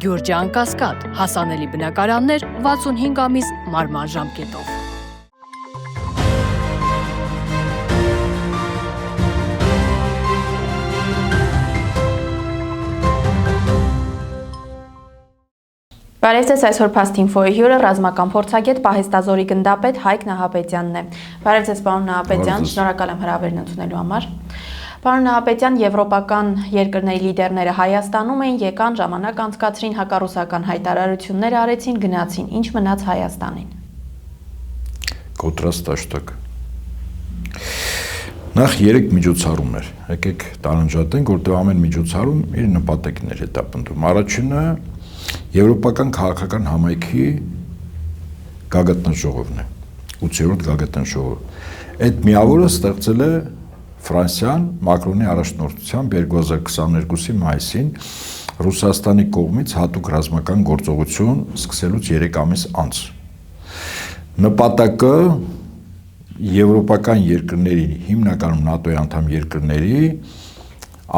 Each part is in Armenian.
Գյուրջան Կասկադ, հասանելի բնակարաններ 65 ամիս մարման ժամկետով։ Բարև ձեզ, այսօր Fast Info-ի հյուրը ռազմական փորձագետ Պահեստազորի գնդապետ Հայկ Նահապետյանն է։ Բարև ձեզ, պարոն Նահապետյան, շնորհակալ եմ հրավերն ընդունելու համար։ Պարոն Նահապետյան, եվրոպական երկրների լիդերները Հայաստանում էին, եկան, ժամանակ անցկացրին, հակառուսական հայտարարություններ արեցին, գնացին, ինչ մնաց Հայաստանին։ Կոնտրաստաշտակ։ Նախ 3 միջոցառում էր։ Եկեք տարանջատենք, որտեղ ամեն միջոցառում իր նպատակն էր հետապնդում։ Առաջինը Եվրոպական քաղաքական համայնքի գագաթնաժողովն է, 8-րդ գագաթնաժողով։ Այդ միավորը ստեղծել է Ֆրանսիան Մակրոնի առաջնորդությամբ 2022-ի մայիսին Ռուսաստանի կողմից հատուկ ռազմական գործողություն սկսելուց 3 ամիս անց։ Նպատակը եվրոպական երկրների, հիմնականում ՆԱՏՕ-ի անդամ երկրների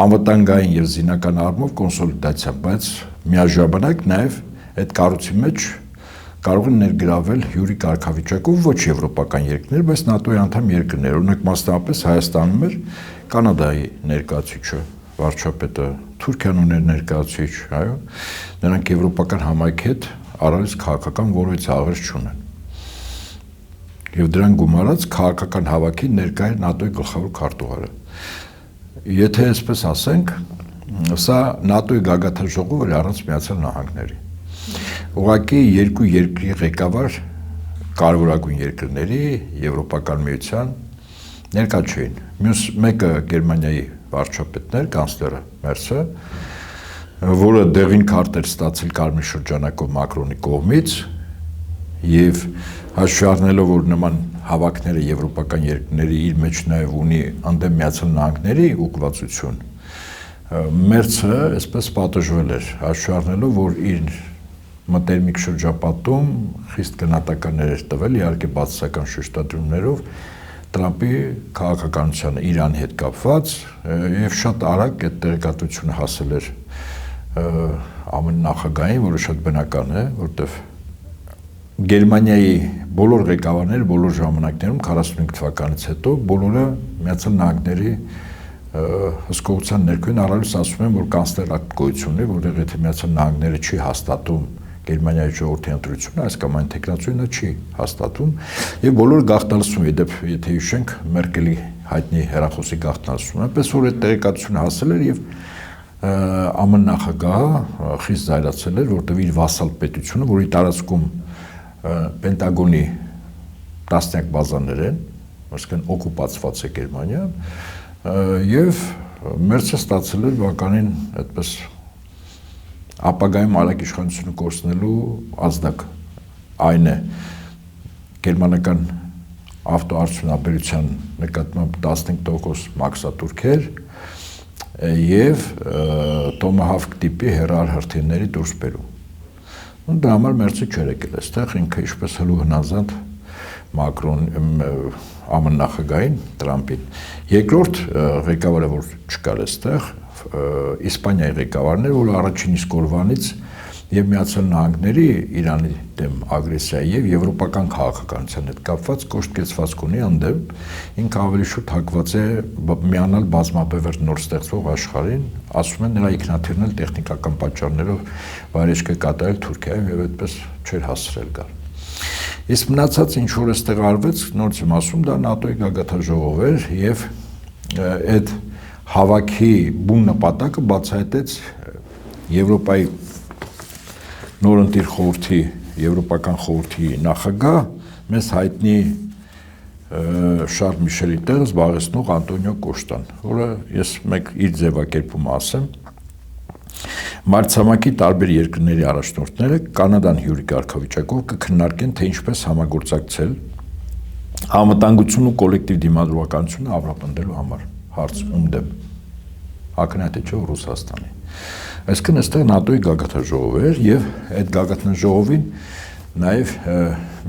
անվտանգային եւ զինական առումով կոնսոլիդացիա, բայց միաժամանակ նաեւ այդ կառույցի մեջ կարող են ներգրավել հյուրի կարգավիճակով ոչ եվրոպական երկրներ, բայց ՆԱՏՕ-ի անդամ երկրներ, օրինակ մասնավորապես Հայաստանում էր Կանադայի ներկայացուցիչը, վարչապետը, Թուրքիան ուներ ներկայացուցիչ, այո, նրանք եվրոպական համայնքի հետ առանց քաղաքական որևէ աղերս չունեն։ Եվ դրան գումարած քաղաքական հավաքի ներկայ ՆԱՏՕ-ի գլխավոր քարտուղարը։ Եթե այսպես ասենք, սա ՆԱՏՕ-ի գագաթնաժողովը առանց Միացյալ Նահանգների։ Ուղղակի երկու երկրի ղեկավար կարևորագույն երկրների Եվրոպական միության ներկա չէին։ Մյուս մեկը Գերմանիայի վարչապետն էր, կանցլերը Մերցը, որը դեղին քարտ էր ստացել Կարմիր շրջանակով Մակրոնի կողմից եւ հաշվի առնելով, որ նման հավաքները եվրոպական երկրների իր մեջ նաև ունի անդեմ Միացյալ Նահանգների ուղղվածություն, Մերցը այսպես պատժվել էր, հաշվի առնելով, որ իր մտերմիկ շրջապատում խիստ գնահատականներ էր տվել, իհարկե բացասական շեշտադրումներով Տրամպի քաղաքականությանը Իրանի հետ կապված եւ շատ արագ այդ տեղեկատվությունը հասել էր ԱՄՆ նախագահին, որը շատ բնական է, որտեղ Գերմանիայի բոլոր ղեկավարները բոլոր ժամանակներում 45 թվականից հետո բոլորը Միացյալ Նահանգների հսկողության ներքույն առալուց ասում են, որ կանցլեր ակտ գոյություն ունի, որտեղ եթե Միացյալ Նահանգները չի հաստատում Գերմանիայի ժողովրդի ընտրությունը, այս կամ այն ինտեգրացիոնը չի հաստատում եւ բոլորը գաղտնալսում են, դեպ եթե հիշենք Մերկելի հայտնի հերախոսի գաղտնալսումը, այնպես որ այդ տեղեկատվությունը հասել էր եւ ԱՄՆ նախագահը խիստ զայրացել էր, որտեղ իր վասալ պետությունը, որի տարածքում Պենտագոնի տասնյակ բազաներ են, այսինքն օկուպացված է Գերմանիան, եւ Մերցը ստացել էր բականին այդպես ապագայում արագ իշխանությունը կորցնելու ազդակ այն է գերմանական ավտոարդյունաբերության նկատմամբ 15% մաքսատուրքեր եւ Տոմահավք տիպի հեռար հրթիռների դուրս բերում։ Դրա համար Մերցը չէր եկել այստեղ, ինքը ինչպես հլու հնազանդ Մակրոն ԱՄՆ նախագահին Տրամպին։ Երկրորդ ղեկավարը, որ չկար այստեղ, Իսպանիայի ղեկավարն էր, որը առաջին իսկ օրվանից եւ Միացյալ Նահանգների Իրանի դեմ ագրեսիայի եւ եվրոպական քաղաքականության հետ կապված կոշտկեցվածք ունի անդեմ, ինքը ավելի շուտ հակված է միանալ բազմաբևեռ նոր ստեղծվող աշխարհին, ասում են նրա ինքնաթիռն էլ տեխնիկական պատճառներով վայրեջք է կատարել Թուրքիայում եւ այդպես չէր հասցրել գալ։ Իսկ մնացած ինչ որ այստեղ արվեց, նորից եմ ասում, դա ՆԱՏՕ-ի գագաթնաժողով էր եւ այդ հավաքի բուն նպատակը բացահայտեց Եվրոպայի նորընտիր խորհրդի, Եվրոպական խորհրդի նախագահ, մեզ հայտնի Շարլ Միշելի տեղը զբաղեցնող Անտոնիո Կոշտան, որը ես մեկ իր ձևակերպումը ասեմ, մարտցամաքի տարբեր երկրների առաջնորդները Կանադան հյուրի կարգավիճակով կքննարկեն, թե ինչպես համագործակցել անվտանգություն ու կոլեկտիվ դիմադրողականությունը ամրապնդելու համար, հարց ում դեմ, ակնհայտ չէ Ռուսաստանի։ Այսինքն այստեղ ՆԱՏՕ-ի գագաթնաժողով էր եւ այդ գագաթնաժողովին նաեւ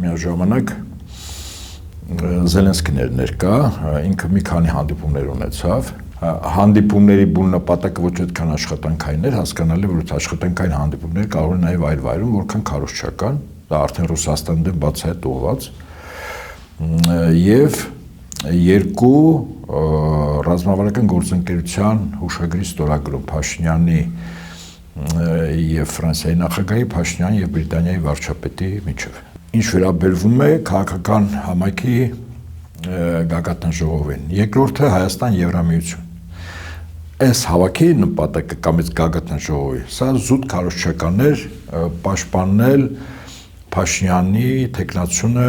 միաժամանակ Զելենսկին էր ներկա, ինքը մի քանի հանդիպումներ ունեցավ հանդիպումների բուն նպատակը ոչ այդքան աշխատանքային էր, հասկանալի որ այդ աշխատանքային հանդիպումները կարող են նաև այլ վայրում որքան քարոզչական, դա արդեն Ռուսաստանի դեմ բացահայտ ուղղված եւ երկու ռազմավարական գործընկերության հուշագրի ստորագրում Փաշինյանի եւ Ֆրանսիայի նախագահի, Փաշինյանի եւ Բրիտանիայի վարչապետի միջև։ Ինչ վերաբերվում է քաղաքական համայնքի գագաթնաժողովին, երկրորդը Հայաստան Եվրամիություն։ Այս հավաքի նպատակը կամ այս գագաթնաժողովի, սա զուտ քարոզչականներ պաշտպանել Փաշինյանի տեխնացիոնը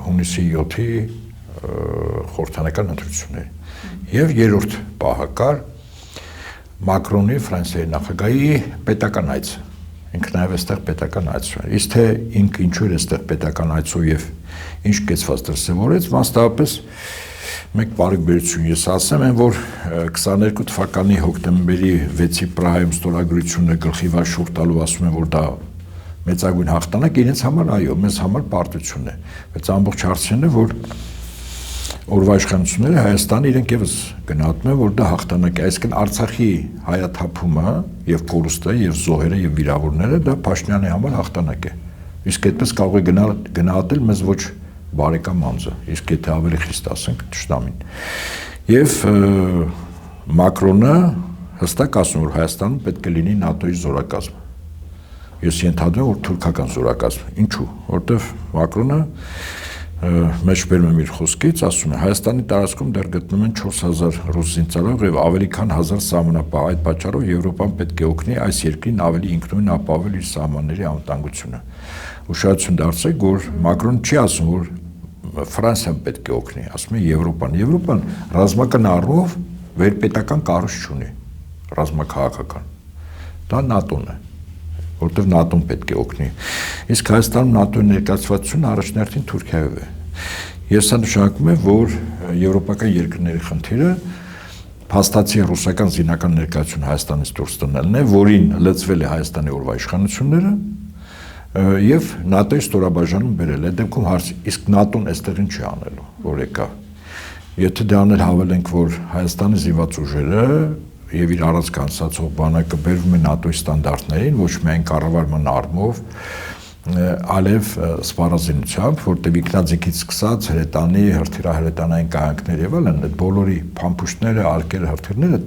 հունիսի 7-ի խորհրդանական ընտրությունների։ Եվ երրորդ պահակար Մակրոնի Ֆրանսիայի նախագահի պետական այցը։ Ինքը նաև այստեղ պետական այց է։ Իսկ թե ինքը ինչու էր այստեղ պետական այցով եւ ինչ կեցված դրսևորեց, մասնավորապես մեկ բարեգործություն ես ասեմ, որ 22 թվականի հոկտեմբերի 6-ի Պրահայում ստորագրությունը գլխի վար շուրջ տալու ասում են, որ դա մեծագույն հաղթանակ իրենց համար, այո, մեզ համար պարտություն է։ Բայց ամբողջ հարցն է, որ օրվա իշխանությունները Հայաստանը իրենք եւս գնահատում են, որ դա հաղթանակ է, այսինքն Արցախի հայաթափումը եւ կորուստը եւ զոհերը եւ վիրավորները դա Փաշինյանի համար հաղթանակ է։ Իսկ այդպես կարող է գնահատել մեզ ոչ բարեկամ անձը, իսկ եթե ավելի խիստ ասենք ճշտամին։ Եվ Մակրոնը հստակ ասում որ Հայաստանում պետք է լինի ՆԱՏՕ-ի զորակազմ։ Ես ենթադրում եմ որ թուրքական զորակազմ։ Ինչու՞, որտեվ Մակրոնը մեջբերում եմ իր խոսքից, ասում է Հայաստանի տարածքում դեռ գտնվում են 4000 ռուս զինծառայող եւ ավելի քան 1000 սահմանապահ, այդ պատճառով Եվրոպան պետք է օգնի այս երկրին ավելի ինքնուրույն ապահովել իր սահմանների անվտանգությունը։ Ուշադրություն դարձրեք, որ Մակրոնը չի ասում, որ Ֆրանսիան պետք է օգնի, ասում է Եվրոպան։ Եվրոպան ռազմական առումով վերպետական կառույց չունի, ռազմաքաղաքական։ Դա ՆԱՏՕ-ն է, որտեղ ՆԱՏՕ-ն պետք է օգնի։ Իսկ Հայաստանում ՆԱՏՕ-ի ներկայացվածությունը առաջնորդին Թուրքիայով է։ Ես սա նշանակում է, որ եվրոպական երկրների խնդիրը փաստացի ռուսական զինական ներկայություն Հայաստանից դուրս տնելն է, որին լծվել է Հայաստանի օրվա իշխանությունները եւ ՆԱՏՕ-ի ստորաբաժանում բերել է։ Դեպքում հարց, իսկ ՆԱՏՕ-ն այստեղ ինչ է անելու, որ եկա։ Եթե դրաներ հավելենք, որ Հայաստանի զինված ուժերը եւ իր առանց կանցածող բանակը բերվում է ՆԱՏՕ-ի ստանդարտներին, ոչ միայն կառավարման առումով, այլև սպառազինությամբ, որտեղ ինքնաձիգից սկսած հրետանի, հրթիռահրետանային կայանքներ եւ այլն, այդ բոլորի փամփուշտները, արկերը, հրթիռները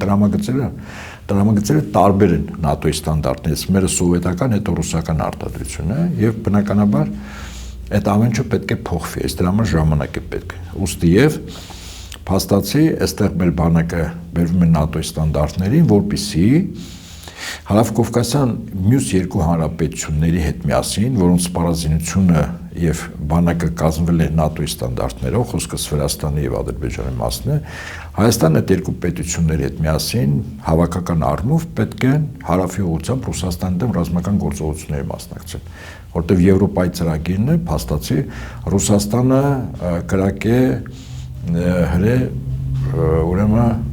տրամագծերը տարբեր են ՆԱՏՕ-ի ստանդարտներից, մերը սովետական, հետո ռուսական արտադրությունն է եւ բնականաբար այդ ամեն ինչը պետք է փոխվի, այս դրա համար ժամանակ է պետք։ Ուստի եւ փաստացի այստեղ մեր բանակը բերվում է ՆԱՏՕ-ի ստանդարտներին, որպեսզի Հարավկովկասյան մյուս երկու հանրապետությունների հետ միասին, որոնց սպառազինությունը եւ բանակը կազմվել է ՆԱՏՕ-ի ստանդարտներով, խոսքս Վրաստանի եւ Ադրբեջանի մասն է, Հայաստանը այդ երկու պետությունների հետ միասին հավաքական առումով պետք է հարավի ուղղությամբ Ռուսաստանի դեմ ռազմական գործողությունների մասնակցեն, որտեղ Եվրոպայի ծրագիրն է, փաստացի Ռուսաստանը կրակ է հրե ուրեմն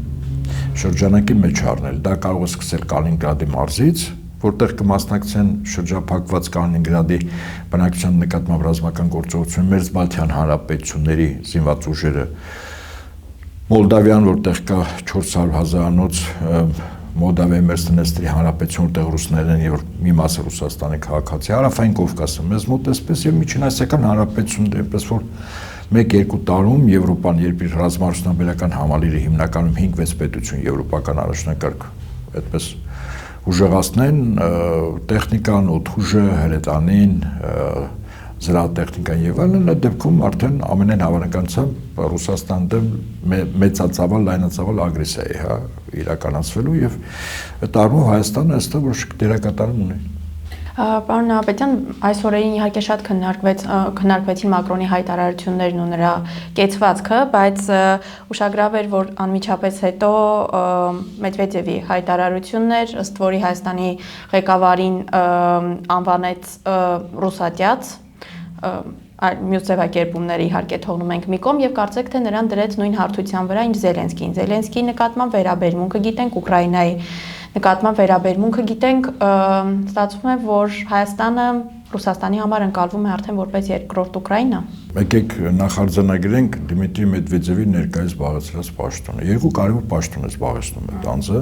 շրջանակի մեջ առնել։ Դա կարող է սկսել Կալինինգրադի մարզից, որտեղ կմասնակցեն շրջափակված Կալինինգրադի բնակչության նկատմամբ ռազմական գործողություն մեծ Բալթյան հանրապետությունների զինված ուժերը, Մոլդավիան, որտեղ կա 400,000-անոց Մոլդավիայի Մերսնեստրի հանրապետություն, որտեղ ռուսներն են եւ մի մասը Ռուսաստանի քաղաքացի, Հարավային Կովկասը մեզ մոտ էսպես եւ միջինասիական հանրապետությունները, այնպես որ 1-2 տարում Եվրոպան, երբ իր ռազմաարդյունաբերական համալիրը հիմնականում 5-6 պետություն եվրոպական առաջնակարգ այդպես ուժեղացնեն տեխնիկան, օդուժը, հրետանին, զրահատեխնիկան եւ այլն, այդ դեպքում արդեն ամենայն հավանականությամբ Ռուսաստան դեմ մեծածավալ, լայնածավալ ագրեսիա է իրականացվելու եւ այդ առումով Հայաստանը այստեղ ոչ դերակատարում ունի։ Պարոն Նահապետյան, այս օրերին իհարկե շատ քննարկվեցին Մակրոնի հայտարարություններն ու նրա կեցվածքը, բայց ուշագրավ էր, որ անմիջապես հետո Մեդվեդևի հայտարարություններ, ըստ որի Հայաստանի ղեկավարին անվանեց ռուսատյաց, մյուս ձևակերպումները իհարկե թողնում ենք մի կողմ եւ կարծեք թե նրան դրեց նույն հարթության վրա ինչ Զելենսկին։ Զելենսկիի նկատմամբ վերաբերմունքը գիտենք, Ուկրաինայի նկատմամբ վերաբերմունքը գիտենք, ստացվում է, որ Հայաստանը Ռուսաստանի համար ընկալվում է արդեն որպես երկրորդ Ուկրաինա։ Եկեք նախարձանագրենք Դիմիտրի Մեդվեդևի ներկայիս զբաղեցրած պաշտոնը։ Երկու կարևոր պաշտոն է զբաղեցնում այդ անձը։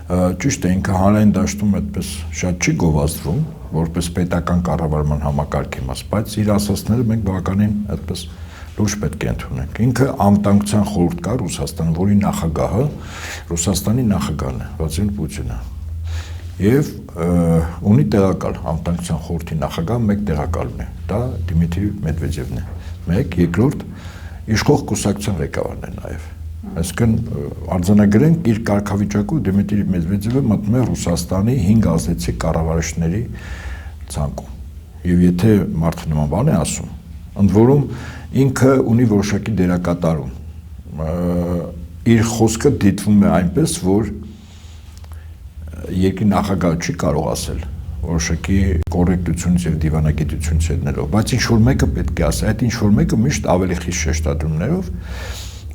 Ճիշտ է, ինքը հանրային դաշտում այդպես շատ չի գովազդվում, որպես պետական կառավարման համակարգի մաս, բայց իր ասածները մենք բավականին այդպես լուրջ պետք է ընդունենք։ Ինքը անվտանգության խորհուրդ կա Ռուսաստան, որի նախագահը Ռուսաստանի նախագահն է, Վլադիմիր Պուտինը։ Եվ ունի տեղակալ անվտանգության խորհրդի նախագահ մեկ տեղակալն է, դա Դիմիտրի Մեդվեդևն է։ Մեկ, երկրորդ իշխող կուսակցության ղեկավարն է նաև։ Այսինքն արձանագրենք իր կարգավիճակով Դիմիտրի Մեդվեդևը մտնում է Ռուսաստանի 5 ազդեցիկ կառավարիչների ցանկում։ Եվ եթե մարդը նման բան է ասում, ընդ որում ինքը ունի որոշակի դերակատարում։ Իր խոսքը դիտվում է այնպես, որ երկրի նախագահը չի կարող ասել որոշակի կոռեկտությունից եւ դիվանագիտությունից ելնելով, բայց ինչ որ մեկը պետք է ասի, այդ ինչ որ մեկը միշտ ավելի խիստ շեշտադրումներով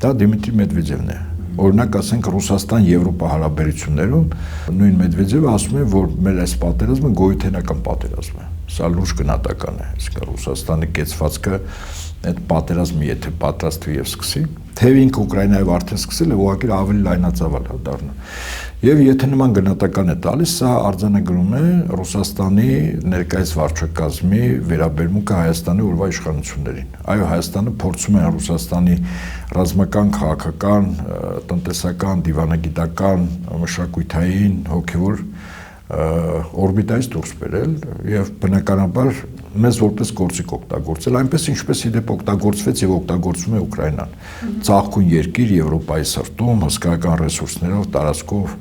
դա Դիմիտրի Մեդվեդևն է։ Օրինակ ասենք Ռուսաստան-Եվրոպա հարաբերություններում նույն Մեդվեդևը ասում է, որ մեր այս պատերազմը գոյութենական պատերազմ է։ Սա լուրջ գնահատական է, այսինքն Ռուսաստանի կեցվածքը այդ պատերազմը եթե պատրաստվի եւ սկսի, թեև ինքը Ուկրաինայով արդեն սկսել է, ուղղակի ավելի լայնածավալ է դառնա։ Եվ եթե նման գնահատական է տալիս, սա արձանագրում է Ռուսաստանի ներկայիս վարչակազմի վերաբերմունքը Հայաստանի օրվա իշխանություններին։ Այո, Հայաստանը փորձում է Ռուսաստանի ռազմական, քաղաքական, տնտեսական, դիվանագիտական, մշակութային, հոգևոր օրբիտայից դուրս բերել եւ բնականաբար մեզ որպես գործիք օգտագործել, այնպես ինչպես իդեպ օգտագործվեց եւ օգտագործվում է Ուկրաինան։ Ծաղկուն երկիր Եվրոպայի սրտում հսկայական ռեսուրսներով, տարածքով,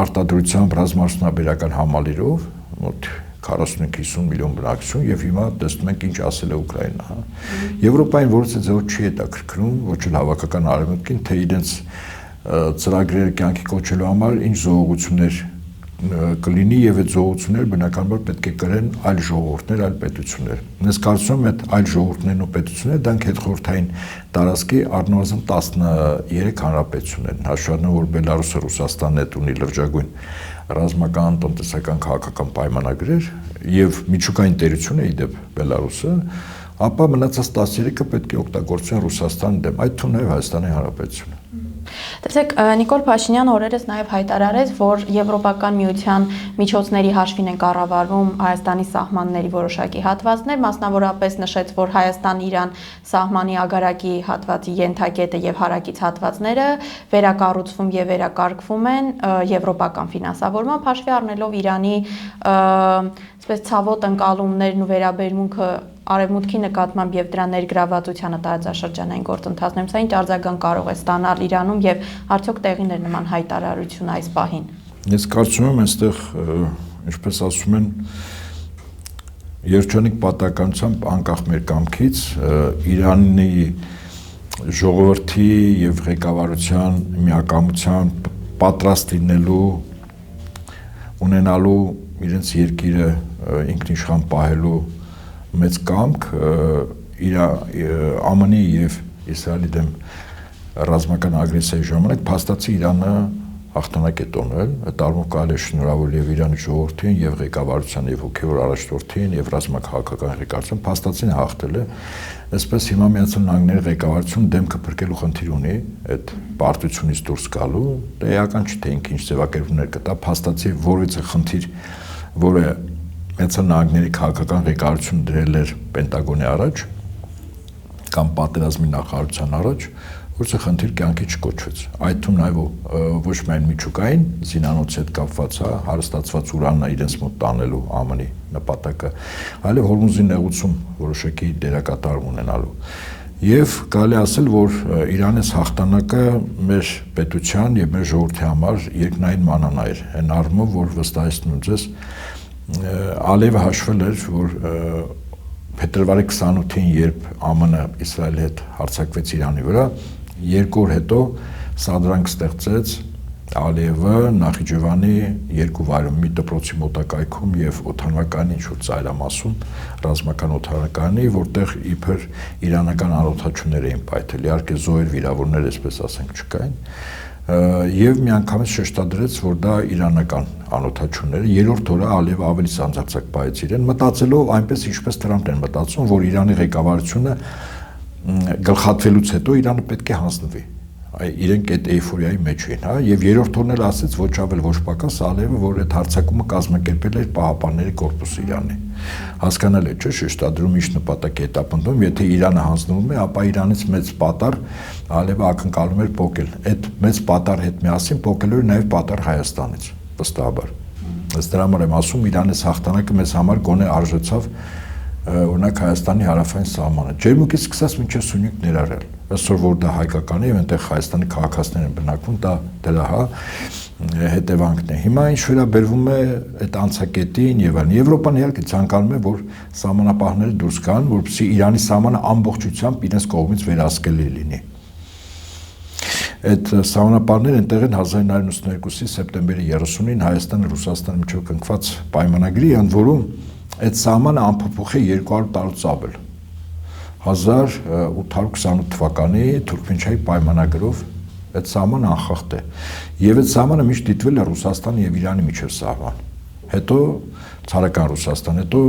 արտադրությամբ, ռազմաարդյունաբերական համալիրով, մոտ 45-50 միլիոն բնակչություն եւ հիմա տեսնում ենք ինչ ասել է Ուկրաինա։ Եվրոպային որևէ ձեւով չի հետաքրքրում ոչ էլ հավաքական արևմուտքին, թե իրենց ծրագրերը կյանքի կոչելու համար ինչ զողողություններ կլինի եւ այդ զողողությունները բնականաբար պետք է կրեն այլ ժողովուրդներ, այլ պետություններ։ Ես կարծում եմ այդ այլ ժողովուրդներն ու պետությունները դրանք հետխորհրդային տարածքի առնվազն 13 հանրապետություններ են։ Հաշվառնելով որ Բելարուսը Ռուսաստանն հետ ունի լրջագույն ռազմական, տնտեսական, քաղաքական պայմանագրեր եւ միջուկային տերություն է իդեպ Բելարուսը, ապա մնացած 13-ը պետք է օգտագործեն Ռուսաստանի դեմ, այդ թվում նաեւ Հայաստանի Հանրապետությունը։ Տեսեք, Նիկոլ Փաշինյանը օրերս նաև հայտարարեց, որ Եվրոպական միության միջոցների հաշվին են կառավարվում Հայաստանի սահմանների որոշակի հատվածներ, մասնավորապես նշեց, որ Հայաստան-Իրան սահմանի ագարակի հատվածի ենթակետը եւ հարակից հատվածները վերակառուցվում եւ վերակարգվում են եվրոպական ֆինանսավորմամբ, հաշվի առնելով Իրանի այսպես ցավոտ ընկալումներն ու վերաբերմունքը արևմուտքի նկատմամբ եւ դրա ներգրավվածությանը տարածաշրջանային գործընթացներում, սա ինչ արձագանք կարող է ստանալ Իրանում եւ արդյոք տեղին է նման հայտարարություն այս պահին։ Ես կարծում եմ, այստեղ, ինչպես ասում են, երջանիկ պատականությամբ անկախ մեր կամքից Իրանի ժողովրդի եւ ղեկավարության միակամության պատրաստ լինելու ունենալու իրենց երկիրը ինքնիշխան պահելու մեծ կամք ԱՄՆ-ի եւ Իսրայելի դեմ ռազմական ագրեսիայի ժամանակ փաստացի Իրանը հաղթանակ է տոնել, այդ առումով կարելի է շնորհավորել եւ Իրանի ժողովրդին եւ ղեկավարության եւ հոգեվոր առաջնորդին եւ ռազմաքաղաքական ղեկավարության փաստացին հաղթել է, այսպես հիմա Միացյալ Նահանգների ղեկավարությունը դեմքը փրկելու խնդիր ունի այդ պարտությունից դուրս գալու, դա էական չի թե ինքը ինչ ձևակերպումներ կտա, փաստացի որևէ խնդիր, որը Միացյալ Նահանգների քաղաքական ղեկավարությունը դրել էր Պենտագոնի առաջ կամ պատերազմի նախարարության առաջ, որը խնդիր կյանքի չկոչվեց։ Այդ թվում նաև ոչ միայն միջուկային զինանոցի հետ կապված, հարստացված ուրանն իրենց մոտ տանելու ԱՄՆ-ի նպատակը, այլև Հորմուզի նեղուցում որոշակի դերակատարում ունենալու։ Եվ կարելի ասել, որ Իրանից հաղթանակը մեր պետության եւ մեր ժողովրդի համար երկնային մանանա էր, այն առումով, որ վստահեցնում եմ ձեզ, Ալիևը հաշվել էր, որ փետրվարի 28-ին, երբ ԱՄՆ Իսրայելի հետ հարձակվեց Իրանի վրա, 2 օր հետո սադրանք ստեղծեց Ալիևը Նախիջևանի 2 վայրում մի դպրոցի մոտակայքում եւ օդանավականի ինչ-որ ծայրամասում ռազմական օդանավականի, որտեղ իբր իրանական անօթաչուներ էին պայթել, իհարկե զոհեր վիրավորներ, այսպես ասենք, չկային, եւ միանգամից շեշտադրեց, որ դա իրանական անօթաչուները, երրորդ օրը Ալիևը ավելի սանձակցակ պահեց իրեն, մտածելով այնպես, ինչպես Թրամփն են մտածում, որ Իրանի ղեկավարությունը գլխատվելուց հետո Իրանը պետք է հանձնվի։ Իրենք այդ էյֆորիայի մեջ էին, հա, եւ երրորդ օրն էլ ասեց ոչ ավել ոչ պակաս Ալիևը, որ այդ հարձակումը կազմակերպել էր Պահապանների կորպուսը Իրանի։ Հասկանալ է, չէ՞, շեշտադրում ինչ նպատակ է հետապնդում, եթե Իրանը հանձնվում է, ապա Իրանից մեծ պատառ Ալիևը ակնկալում էր փոկել։ Այդ մեծ պատառ հետ միասին փոկել էր նաեւ պատառ Հայաստանից, վստահաբար։ Ըստ դրա համար եմ ասում, Իրանից հաղթանակը մեզ համար գոնե արժեցավ օրինակ Հայաստանի հարավային սահմանը։ Ջերմուկից սկսած մինչև Սյունիք ներառյալ։ Այսօր որ դա հայկական է, այնտեղ Հայաստանի քաղաքացիներ են բնակվում, դա դրա հետևանքն է։ Հիմա ինչ վերաբերվում է այդ անցակետին եւ այլն, Եվրոպան իհարկե ցանկանում է, որ սահմանապահները դուրս գան, որպեսզի Իրանի սահմանը ամբողջությամբ իրենց կողմից վերահսկելի լինի։ Այդ սահմանապահները այնտեղ են 1992-ի սեպտեմբերի 30-ին Հայաստանը Ռուսաստանի միջև կնքված պայմանագրի, ընդ որում այդ սահմանը անփոփոխ է 200 տարուց ավել 1828 թվականի Թուրքմենչայի պայմանագրով այդ սահմանը անխախտ է եւ այդ սահմանը միշտ դիտվել է Ռուսաստանի եւ Իրանի միջև սահման հետո ցարական Ռուսաստան հետո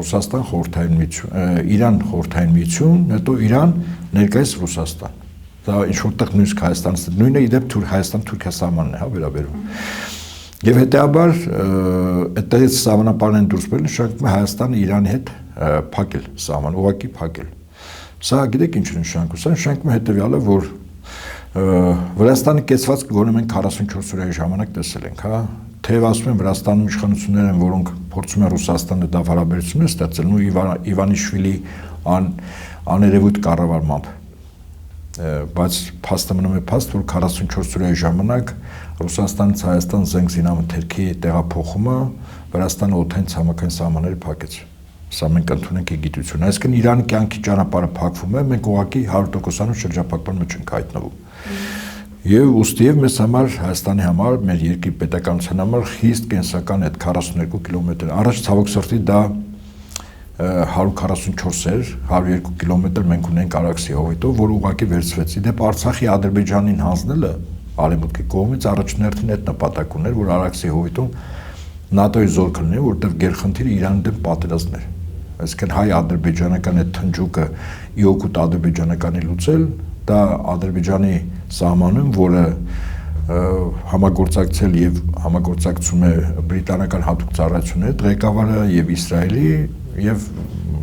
Ռուսաստան խորհրդային միություն Իրան խորհրդային միություն հետո Իրան ներկայիս Ռուսաստան դա ինչ որտեղ նույնիսկ Հայաստանից նույնը իդեպ Հայաստան-Թուրքիա սահմանն է հա վերաբերում Եվ հետեաբար այդտեղից սահմանապահներն դուրս բերել նշանակում է Հայաստանը Իրանի հետ փակել սահման, ուղղակի փակել։ Սա գիտեք ինչ նշանակում, սա նշանակում է հետեւյալը, որ Վրաստանի կեցված գոնե մենք 44 օրյա ժամանակ տեսել ենք, հա, թեև ասում են Վրաստանում իշխանություններ են, որոնք փորձում են Ռուսաստանի հետ հարաբերություններ ստեղծել, ու Իվանիշվիլի աներևույթ կառավարմամբ բայց փաստը մնում է փաստ, որ 44 օրյա ժամանակ Ռուսաստանից Հայաստան զենք զինամթերքի տեղափոխումը Վրաստանը օդային ցամաքային սահմանները փակեց։ Սա մենք ընդունենք է գիտություն։ Այսինքն Իրանի կյանքի ճանապարհը փակվում է, մենք ուղղակի 100%-անոց շրջափակման մեջ ենք հայտնվում։ Եվ ուստիև մեզ համար Հայաստանի համար, մեր երկրի պետականության համար խիստ կենսական այդ 42 կիլոմետր։ Առաջ ցավոք սրտի դա 144 էր, 102 կիլոմետր մենք ունենք Արաքսի հովիտով, որ ուղղակի վերցվեց։ Իդեպ Արցախի Ադրբեջանին հանձնելը Արևմուտքի կողմից առաջնորդին այդ նպատակ ուներ, որ Արաքսի հովիտում ՆԱՏՕ-ի զորք լինի, որտեղ գերխնդիրը Իրանի դեմ պատերազմն էր։ Այսինքն հայ-ադրբեջանական այդ թնջուկը ի օգուտ ադրբեջանականի լուծել, դա Ադրբեջանի սահմանում, որը համագործակցել եւ համագործակցում է բրիտանական հատուկ ծառայությունների հետ, ղեկավարը եւ Իսրայելի եւ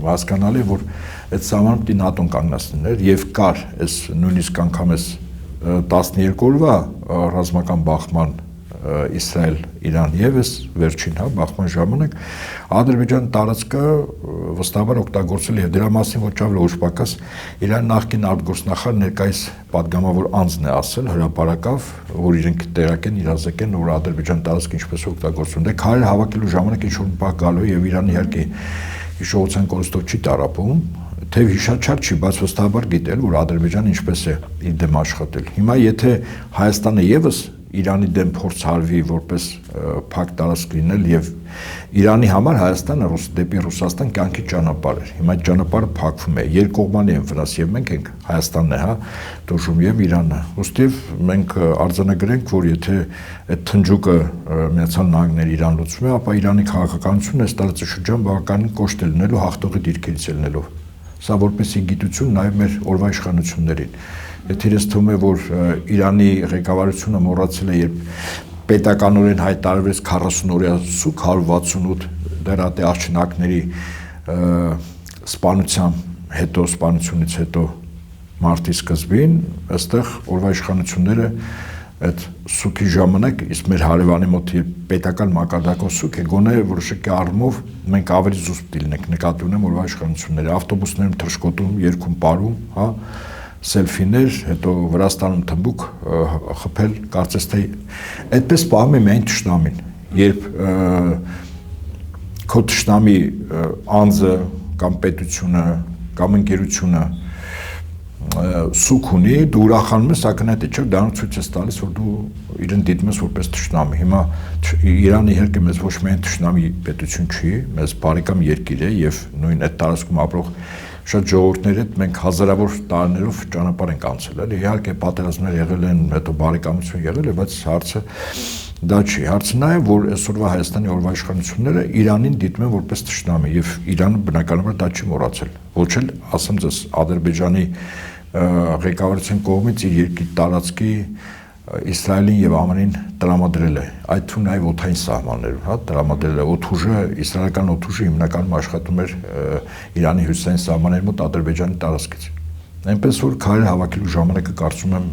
հասկանալի որ այդ սահմանը պիտի ՆԱՏՕ-ն կանգնեցներ եւ կար այս նույնիսկ անգամ այս 12 օրվա ռազմական բախման Իսրայել-Իրան եւս վերջին հա բախման ժամանակ Ադրբեջան տարածքը վստահաբար օգտագործել եւ դրա մասին ոչ ավելի ոչ պակաս Իրան նախկին արտգործնախարար ներկայիս падգամավոր անձն է ասել հրապարակավ որ իրենք տեղակ են իրազեկեն որ Ադրբեջան տարածքը ինչպես օգտագործում դե քարեր հավաքելու ժամանակ ինչ որ բակ գալու եւ Իրան իհարկե հիշողության կորստով չի տարապում Թեև հիշաչար չի, բայց վստահաբար գիտել, որ Ադրբեջանը ինչպես է իր դեմ աշխատել։ Հիմա եթե Հայաստանը եւս Իրանի դեմ փորձ արվի որպես փակ տարածք լինել եւ Իրանի համար Հայաստանը դեպի Ռուսաստան կյանքի ճանապարհ էր։ Հիմա այդ ճանապարհը փակվում է։ Երկկողմանի են վնաս եւ մենք ենք Հայաստանն է, հա, դժում եւ Իրանը։ Ոստիվ մենք արձանագրենք, որ եթե այդ թնջուկը Միացյալ Նահանգների Իրան լուծվում է, ապա Իրանի քաղաքականությունը այս տարածաշրջան բավականին կոշտ է լինելու հաղթողի դիրքերից է լինելու։ Սա որպեսի գիտություն նաև մեր օրվա իշխանություններին։ Եթե իրենց թվում է, որ Իրանի ղեկավարությունը մոռացել է, երբ պետականորեն հայտարարվեց 40 օրյա սուկ 168 դերատե աղջնակների սպանությունից հետո մարտի սկզբին, այստեղ օրվա իշխանությունները այդ սուկի ժամանակ իսկ մեր հարևանի մոտ պետական մակարդակով սուկ է գոնե որոշակի առումով մենք ավելի զուսպ լինենք նկատի ունեմ օրվա իշխանությունները ավտոբուսներում թռչկոտում երկում ապարում հա սելֆիներ հետո Վրաստանում թմբուկ խփել կարծես թե այդպես պահում է միայն թշնամին երբ քո թշնամի անձը կամ պետությունը կամ ընկերությունը սուկ ունի, դու ուրախանում ես, ակնհայտ է, չէ՞, դրանով ցույց ես տալիս, որ դու իրեն դիտում ես որպես թշնամի։ Հիմա Իրանը իհարկե մեզ ոչ միայն թշնամի պետություն չի, մեզ բարեկամ երկիր է եւ նույն այդ տարածքում ապրող շատ ժողովուրդների հետ մենք հազարավոր տարիներով ճանապարհ ենք անցել, էլի իհարկե պատերազմներ եղել են, հետո բարեկամություն եղել է, բայց հարցը դա չի։ Հարցը նա է, որ այսօրվա Հայաստանի օրվա իշխանությունները Իրանին դիտում են որպես թշնամի եւ Իրանը բնականաբար դա չի մոռացել։ Ոչ էլ, ասեմ ձեզ, Ադրբեջանի ղեկավարության կողմից իր երկրի տարածքի Իսրայելին եւ ԱՄՆ-ին տրամադրել է, այդ թվում նաեւ օդային սահմաններում, հա, տրամադրել է օդուժը, իսրայելական օդուժը հիմնականում աշխատում էր Իրանի հյուսիսային սահմանների մոտ Ադրբեջանի տարածքից։ Այնպես որ քարեր հավաքելու ժամանակը կարծում եմ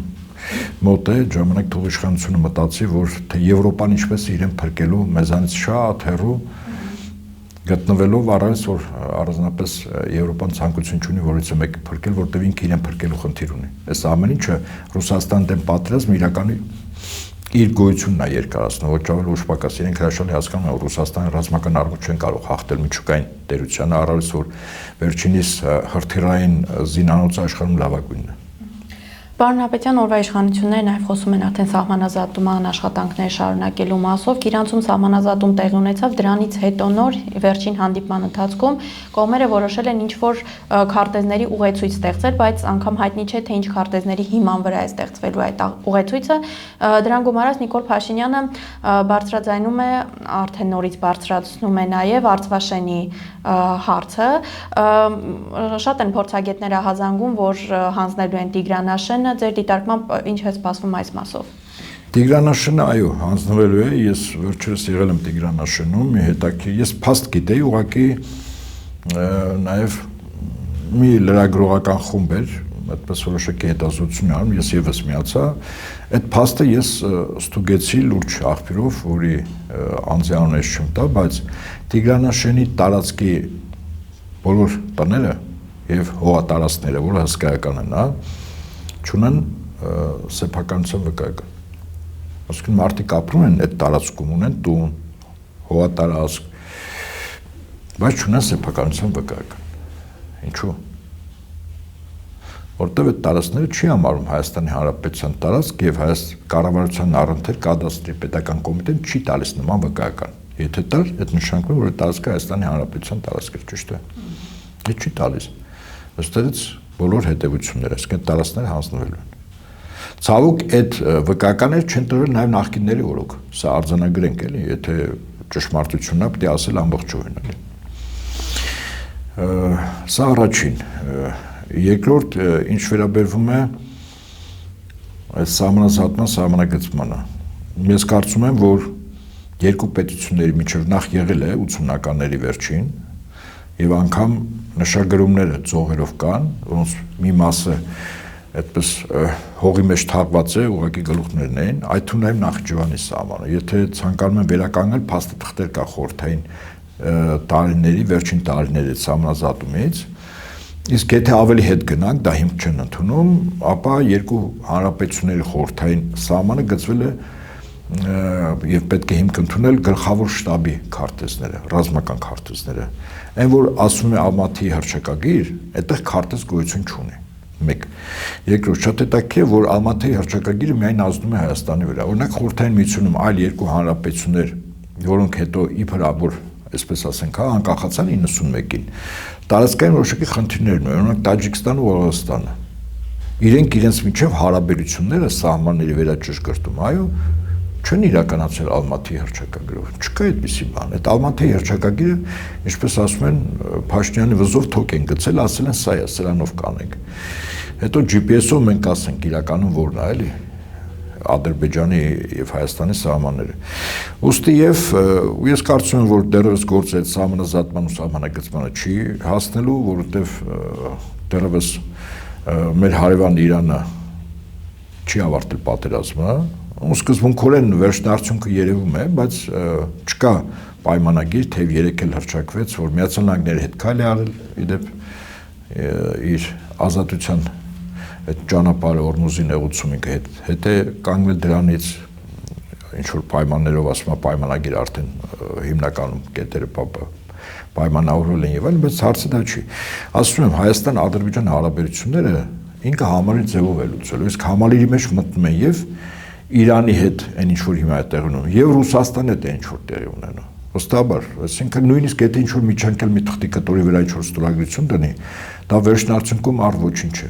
մոտ է, ժամանակ թող իշխանությունը մտածի, որ թե Եվրոպան ինչպես իրեն փրկելու մեզանից շատ հեռու գտնվելով առանց որ առանձնապես Եվրոպան ցանկություն չունի որից մեկը փրկել, որտեղ ինքը իրեն փրկելու խնդիր ունի։ Այս ամեն ինչը Ռուսաստան դեմ պատերազմը իրականում իր գոյությունն է երկարացնում, ոչ ավելի ուշ պակաս իրենք հրաշալի հասկանում են, որ Ռուսաստանի ռազմական արմունք չեն կարող հաղթել միջուկային տերությանը, առավելս որ վերջինիս հրթիռային զինանոցը աշխարհում լավագույնն է։ Պարոն Հապետյան, օրվա իշխանությունները նաև խոսում են արդեն սահմանազատման աշխատանքներ շարունակելու մասով, Գիրանցում սահմանազատում տեղի ունեցավ, դրանից հետո նոր վերջին հանդիպման ընթացքում կողմերը որոշել են ինչ-որ քարտեզների ուղեցույց ստեղծել, բայց անգամ հայտնի չէ, թե ինչ քարտեզների հիման վրա է ստեղծվելու այդ ուղեցույցը։ Դրան գումարած Նիկոլ Փաշինյանը բարձրաձայնում է, արդեն նորից բարձրացնում է նաև Արցվաշենի հարցը։ Շատ են փորձագետները հազանգում, որ հանձնելու են Տիգրանաշենը, ձեր դիտարկմամբ ինչ է սպասվում այս մասով։ Տիգրանաշենը, այո, հանձնվելու է, ես վերջերս եղել եմ Տիգրանաշենում, մի հետաքրքիր, ես փաստ գիտեի, ուղղակի նաև մի լրագրողական խումբ էր, այդպես որոշակի հետազոտություն անում, ես եւս միացա, այդ փաստը ես ստուգեցի լուրջ աղբյուրով, որի անձի անունը ես չեմ տա, բայց Տիգրանաշենի տարածքի բոլոր տները եւ հողատարածքները, որը հսկայական են, հա, չունեն սեփականության վկայական։ Այսինքն մարդիկ ապրում են այդ տարածքում, ունեն տուն, հողատարածք, բայց չունեն սեփականության վկայական։ Ինչու՞։ Որտեղ այդ տարածքները չի համարում Հայաստանի Հանրապետության տարածք եւ կառավարության առընթեր կադաստրի պետական կոմիտեն չի տալիս նման վկայական։ Եթե տար, այդ նշանակում է, որ տարածքը Հայաստանի Հանրապետության տարածք է, ճիշտ է։ Դա չի տալիս։ Ըստերից բոլոր հետևությունները, այսինքն տարածքները հանձնվելու են։ Ցավոք այդ վկայականները չեն տրվել նաև նախկինների օրոք։ Սա արձանագրենք էլի, եթե ճշմարտությունն է, պետք է ասել ամբողջովին էլի։ Սա առաջին։ Երկրորդ, ինչ վերաբերվում է այս սահմանազատման սահմանագծմանը։ Ես կարծում եմ, որ երկու պետությունների միջև նախ եղել է 80-ականների վերջին եւ անգամ նշագրումները ծողերով կան, որոնց մի մասը այդպես հողի մեջ թաղված է, ուղղակի գլուխներն էին, այդ թվում նաև Նախիջևանի սահմանը։ Եթե ցանկանում են վերականգնել, փաստաթղթեր կա խորհրդային տարիների, վերջին տարիների սահմանազատումից, իսկ եթե ավելի հետ գնանք, դա հիմք չեն ընդունում, ապա երկու հանրապետությունների խորհրդային սահմանը գծվել է եւ պետք է հիմք ընդունել գլխավոր շտաբի քարտեզները, ռազմական քարտեզները։ Այն որ ասում է Ալմատիի հռչակագիր, այդտեղ քարտեզ գոյություն չունի։ Մեկ։ Երկրորդ, շատ հետաքրքիր է, որ Ալմատիի հռչակագիրը միայն ազդում է Հայաստանի վրա։ Օրինակ խորհրդային միությունում այլ երկու հանրապետություններ, որոնք հետո իբր աբոր, այսպես ասենք, հա, անկախացան 91-ին, տարածքային որոշակի խնդիրներ ունեն, օրինակ Տաջիկստանը ու Ղազախստանը։ Իրենց միջև հարաբերությունները սահմանների վերաճշգրտում, այո, չեն իրականացել Ալմատիի հռչակագրով։ Չկա այդպիսի բան։ Այդ Ալմատիի հռչակագիրը, ինչպես ասում են, Փաշինյանի վզով թոք են գցել, ասել են սա է, սրանով կանենք։ Հետո GPS-ով մենք ասենք իրականում որն է, էլի, Ադրբեջանի եւ Հայաստանի սահմանները։ Ոստի եւ ես կարծում եմ, որ դեռևս գործը այդ սահմանազատման ու սահմանագծմանը չի հասնելու, որովհետեւ դեռևս մեր հարևան Իրանը չի ավարտել պատերազմը, ու սկզբունքորեն վերջնարդյունքը երևում է, բայց չկա պայմանագիր, թեև 3 էլ հռչակվեց, որ Միացյալ Նահանգների հետ քայլ է արել, իդեպ իր ազատության այդ ճանապարհը Օրմուզի նեղուցում ինքը հետ է կանգնել դրանից ինչ որ պայմաններով ասում է պայմանագիր արդեն հիմնականում կետերը պայմանավորվել են եւ այլն, բայց հարցը դա չի։ Ասում եմ, Հայաստան-Ադրբեջան հարաբերությունները ինքը համալիր ձևով է լուծելու, իսկ համալիրի մեջ մտնում են եւ Իրանի հետ այն ինչ որ հիմա է տեղի ունենում, եւ Ռուսաստանի հետ այն ինչ որ տեղի ունենում։ Ոստաբար, այսինքն նույնիսկ եթե ինչ-որ միջանկել մի թղթի կտորի վրա ինչ-որ ստորագրություն դնի, դա վերջնարդյունքում առ ոչինչ է։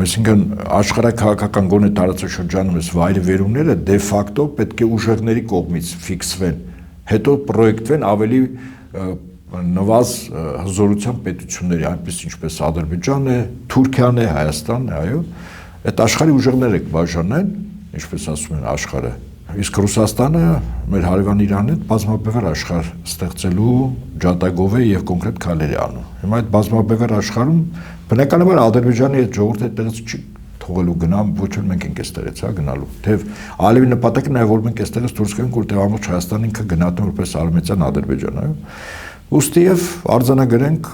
Այսինքն աշխարհաքաղաքական գոնե տարածաշրջանում այս վայրի վերումները դե ֆակտո պետք է ուժեղների կողմից ֆիքսվեն, հետո պրոյեկտվեն ավելի նվազ հզորության պետությունների, այնպես ինչպես Ադրբեջանն է, Թուրքիան է, Հայաստանն է, այո, այդ աշխարհի ուժեղները կբաժանեն, ինչպես ասում են աշխարհը, իսկ Ռուսաստանը մեր հարևան Իրանն հետ բազմաբևեռ աշխարհ ստեղծելու ջատագով է եւ կոնկրետ քայլեր է անում։ Հիմա այդ բազմաբևեռ աշխարհում բնականաբար Ադրբեջանի այդ ժողովուրդը այդտեղից չի թողելու գնա, ոչ էլ մենք ենք այստեղից գնալու։ Թեև ալևի նպատակը նաեւ որ մենք այստեղից դուրս գանք, որտեղ ամբողջ Հայաստանն ինքը գնահատում որպես արմենիան Ադրբեջան, այո։ Ոստի եւ արձանագրենք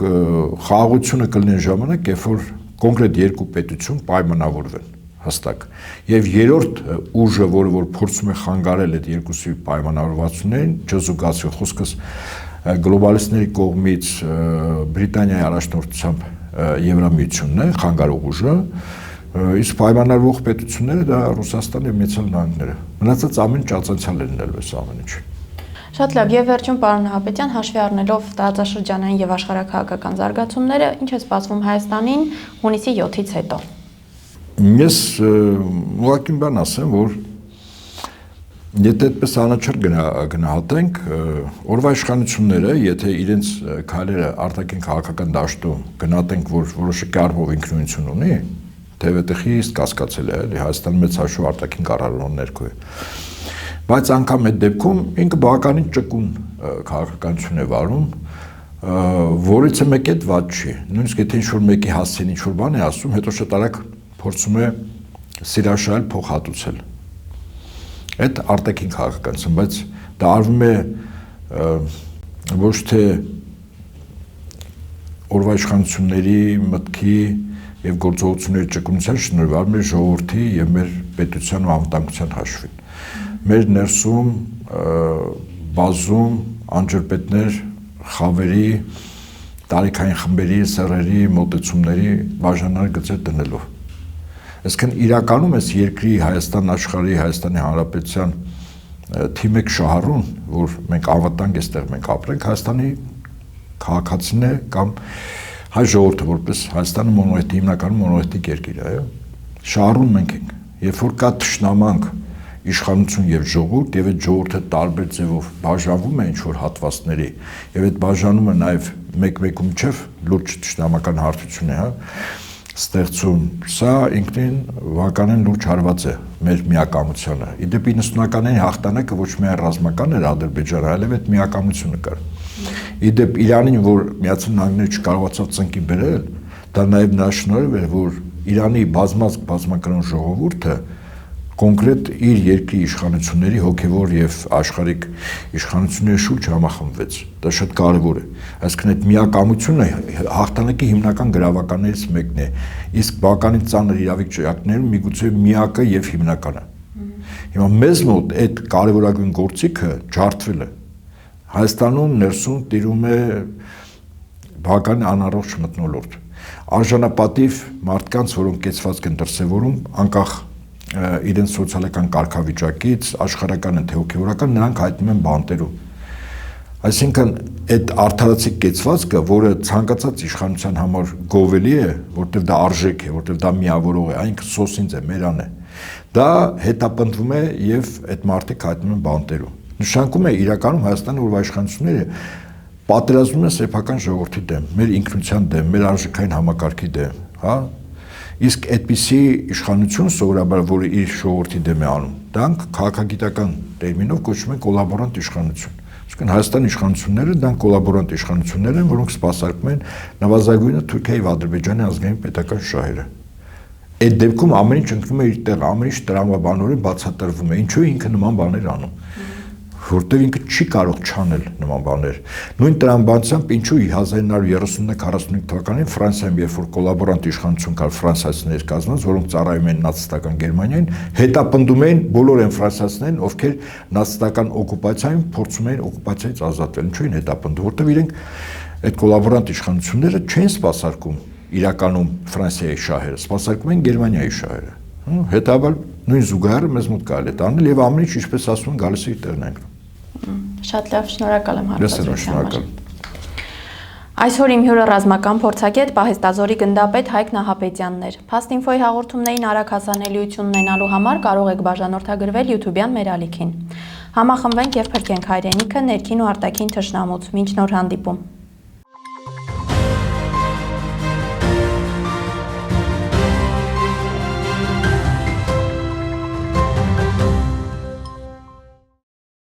խաղաղությունը կլինի ժամանակ, երբ որ կոնկրետ երկու պետություն պայմանավորվեն հստակ։ Եվ երրորդ ուժը, որ փորձում է խանգարել այդ երկուսի պայմանավորվածություններին, չզուգացվի խոսքս գլոբալիստների կողմից Բրիտանիայի առաջնորդությամբ Եվրամիությունն է, խանգարող ուժը, իսկ պայմանավորող պետությունները դա Ռուսաստանն եւ Միացյալ Նահանգները։ Մնացած ամեն ճացանցիալ է լինելու այս ամեն ինչը։ Շատ լավ, եւ վերջում պարոն Նահապետյան, հաշվի առնելով տարածաշրջանային եւ աշխարհաքաղաքական զարգացումները, ինչ է սպասվում Հայաստանին հունիսի 7-ից հետո։ Ես ուղղակի բան ասեմ, որ եթե այդպես անաչառ գնահատենք, օրվա իշխանությունները, եթե իրենց քայլերը արտաքին քաղաքական դաշտում գնահատենք, որ որոշակի առումով ինքնություն ունի, թեւետեխի իսկ կասկածել է, էլի Հայաստանը մեծ հաշվով արտաքին կառավարման ներքո է։ Բայց անգամ այդ դեպքում ինքը բավականին ճկուն քաղաքականություն է վարում, որից մեկ էլ վատ չի։ Նույնիսկ եթե ինչ-որ մեկի հասցեն ինչ-որ բան է ասում, հետո շատ արագ փորձում է սիրաշահել փոխհատուցել։ Այդ արտաքին քաղաքականություն, բայց դա արվում է ոչ թե օրվա իշխանությունների մտքի եւ գործողությունների ճկունության շնորհիվ, այլ մեր ժողովրդի եւ մեր պետության ու անվտանգության հաշվին։ Մեր ներսում բազում անջրպետներ, խավերի, տարիքային խմբերի, սեռերի, մոտեցումների բաժանար գծեր դնելով։ Այսինքն իրականում այս երկրի Հայաստան աշխարհի, Հայաստանի Հանրապետության թիմ եք շահառուն, որ մենք անվտանգ էստեղ մենք ապրենք, Հայաստանի քաղաքացին է կամ հայ ժողովուրդը որպես Հայաստանը մոնոլիթ հիմնականում մոնոլիթիկ երկիր է, այո։ Շահառուն մենք ենք։ Երբ որ կա թշնամանք իշխանություն եւ ժողովուրդ եւ այդ ժողովուրդը տարբեր ձևով բաժանվում է ինչ-որ հատվածների եւ այդ բաժանումը նաեւ մեկ-մեկու միջև լուրջ թշնամական հարթություն է, հա, ստեղծում, սա ինքնին վականեն լուրջ հարված է մեր միակամությանը։ Իդեպ 90-ականների հաղթանակը ոչ միայն ռազմական էր Ադրբեջանը, այլև այդ միակամությունը կար։ Իդեպ Իրանին, որ Միացյալ Նահանգները չկարողացավ ծնկի բերել, դա նաեւ նրա շնորհիվ էր, որ Իրանի բազմական ժողովուրդը կոնկրետ իր երկրի իշխանությունների հոգևոր եւ աշխարհիկ իշխանությունների շուրջ համախմբվեց։ Դա շատ կարեւոր է։ Այսինքն այդ միակամությունը հաղթանակի հիմնական գրավականներից մեկն է։ Իսկ բավականին ծանր իրավիճակներում միգուցե միակը եւ հիմնականը։ Հիմա մեզ մոտ այդ կարևորագույն գործիքը ջարդվել է։ Հայաստանում ներսում տիրում է բավական անառողջ մթնոլորտ։ Արժանապատիվ մարդկանց, որոնք կեցվածք են դրսևորում, անկախ իրենց սոցիալական կարգավիճակից, աշխարհական թե հոգեվորական, նրանք հայտնում են բանտերում։ Այսինքն այդ արդարացիկ կեցվածքը, որը ցանկացած իշխանության համար գովելի է, որտեղ դա արժեք է, որտեղ դա միավորող է, այն սոսինձ է, մերան է, դա հետապնդվում է եւ այդ մարդիկ հայտնում են բանտերում։ Նշանակում է իրականում Հայաստանի օրվա իշխանությունները պատերազմում են սեփական ժողովրդի դեմ, մեր ինքնության դեմ, մեր արժեքային համակարգի դեմ, հա։ Իսկ այդպիսի իշխանություն սովորաբար, որը իր ժողովրդի դեմ է անում, դրանք քաղաքագիտական տերմինով կոչվում են կոլաբորանտ իշխանություն։ Այսինքն Հայաստանի իշխանությունները դրանք կոլաբորանտ իշխանություններ են, որոնք սպասարկում են նվազագույնը Թուրքիայի եւ Ադրբեջանի ազգային պետական շահերը։ Այդ դեպքում ամեն ինչ ընկնում է իր տեղը, ամեն ինչ տրամաբանորեն բացատրվում է։ Ինչու ինքը նման բաներ անում, որտեղ ինքը չի կարող չանել նման բաներ։ Նույն տրամաբանությամբ ինչու 1930-45 թվականին Ֆրանսիայում, երբ որ կոլաբորանտ իշխանություն կար ֆրանսիացիներ կազմած, որոնք ծառայում են նացիստական Գերմանիային, հետապնդում էին բոլոր այն ֆրանսիացիներին, ովքեր նացիստական օկուպացիայում փորձում էին օկուպացիայից ազատվել։ Ինչու են հետապնդում, որտեղ իրենք այդ կոլաբորանտ իշխանությունները չեն սպասարկում իրականում Ֆրանսիայի շահերը, սպասարկում են Գերմանիայի շահերը։ Հետաբար նույն զուգահեռը մեզ մոտ կարելի է տանել եւ ամեն ինչ ինչպես ասում են գալիս է իր տեղն է։ Շատ լավ, շնորհակալ եմ Ես եմ հարցազրույցի համար։ շնորհակալ։ Այսօր իմ հյուրը ռազմական փորձագետ Պահեստազորի գնդապետ Հայկ Նահապետյանն էր։ Փաստինֆոյի հաղորդումներին արագ հասանելիություն ունենալու համար կարող եք բաժանորդագրվել YouTube-յան մեր ալիքին։ Համախմբենք եւ փրկենք հայրենիքը ներքին ու արտաքին թշնամուց։ Մինչ նոր հանդիպում։